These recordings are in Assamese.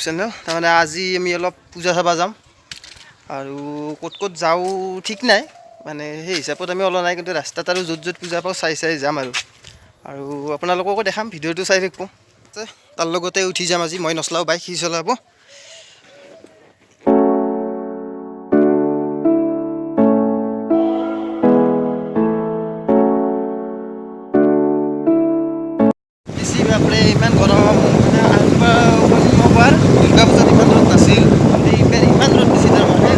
চেনেল। তাৰমানে আজি আমি অলপ পূজা চাব যাম আৰু ক'ত ক'ত যাওঁ ঠিক নাই, মানে সেই হিচাপত আমি ওলোৱা নাই, কিন্তু ৰাস্তাত আৰু য'ত য'ত পূজা পাওঁ চাই যাম আৰু আপোনালোককো দেখাম, ভিডিঅ'টো চাই থাকিব। তাৰ লগতে উঠি যাম আজি, মই নচলাওঁ বাইক, সি চলাব। বাপৰে ইমান গৰম, দুৰ্গা পূজাত ইমান ৰ'দ নাছিল, এইবাৰ ইমান ৰ'দ দিছে তাৰমানে।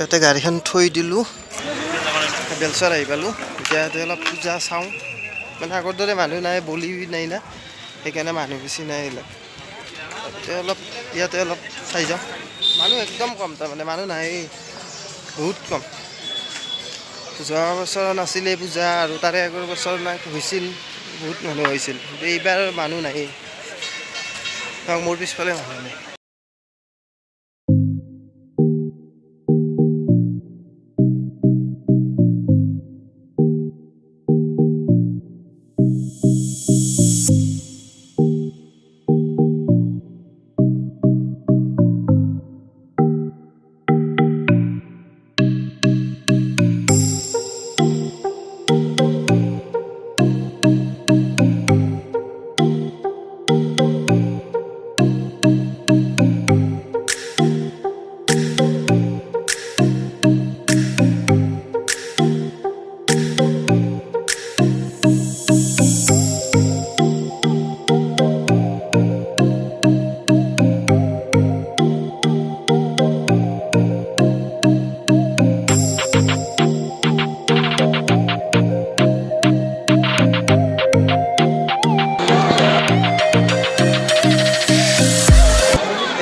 ইয়াতে গাড়ীখন থৈ দিলোঁ, বেলচৰ আহি পালোঁ। এতিয়া ইয়াতে অলপ পূজা চাওঁ, মানে আগৰ দৰে মানুহ নাই, বলি নাই না, সেইকাৰণে মানুহ বেছি নাই। ইয়াতে অলপ চাই যাওঁ, মানুহ একদম কম, তাৰমানে মানুহ নাই, বহুত কম। যোৱা বছৰ নাছিলে পূজা, আৰু তাৰে আগৰ বছৰ হৈছিল, বহুত মানুহ হৈছিল, কিন্তু এইবাৰ মানুহ নায়েই। মোৰ পিছফালে মানুহ নাই।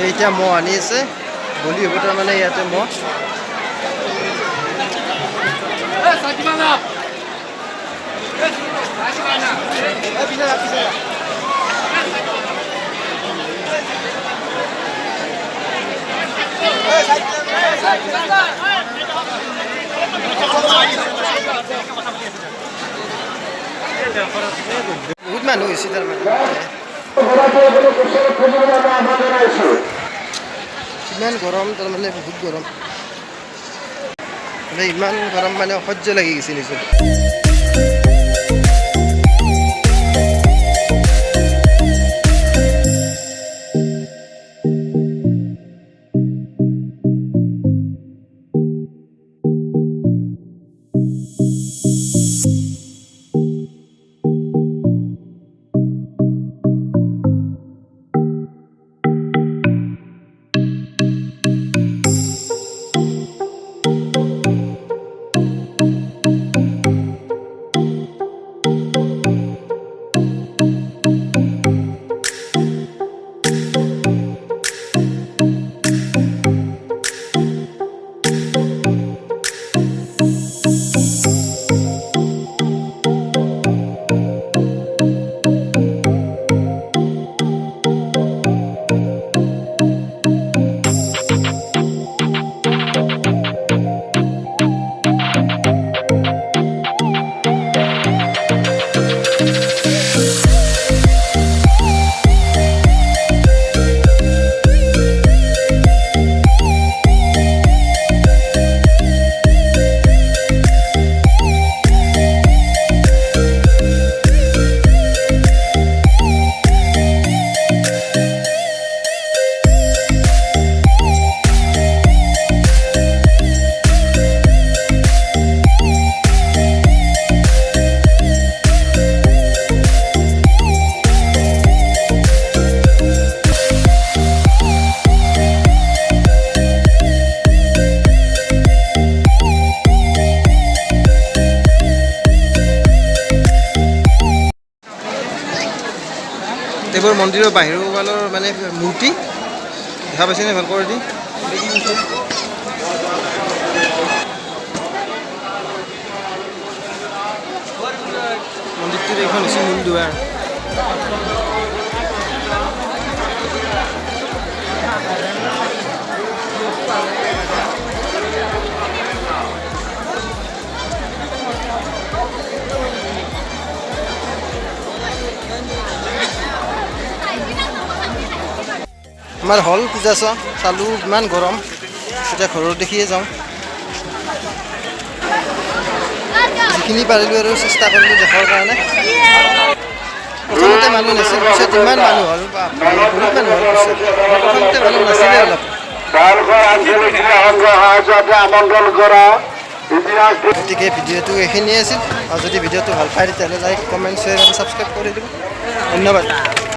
এতিয়া মহ আনি আছে, বলি হ'ব তাৰমানে ইয়াতে মহ। বহুত মানুহ হৈছে তাৰমানে, ইমান গৰম, তাৰমানে বহুত গৰম, মানে ইমান গৰম মানে অসহ্য লাগি গৈছে নিজৰ। এইবোৰ মন্দিৰৰ বাহিৰৰ ৱালৰ মানে মূৰ্তি দেখা পাইছেনে? ভাল কৰি দি মন্দিৰটোৰ এইখন হৈছে মূল দুৱাৰ। আমাৰ হল পূজা চালোঁ, ইমান গৰম, এতিয়া ঘৰত দেখিয়ে যাওঁ। যিখিনি পাৰিলোঁ আৰু চেষ্টা কৰিলোঁ দেখাৰ কাৰণে। প্ৰথমতে মানুহ নাছিল, পিছত ইমান মানুহ হ'ল, বহুত মানুহ হ'ল পিছত। প্ৰথমতে মানুহ নাছিলে অলপ। গতিকে ভিডিঅ'টো এইখিনিয়ে আছিল, আৰু যদি ভিডিঅ'টো ভাল পায় তেতিয়াহ'লে লাইক, কমেণ্ট, শ্বেয়াৰ আৰু ছাবস্ক্ৰাইব কৰি দিব। ধন্যবাদ।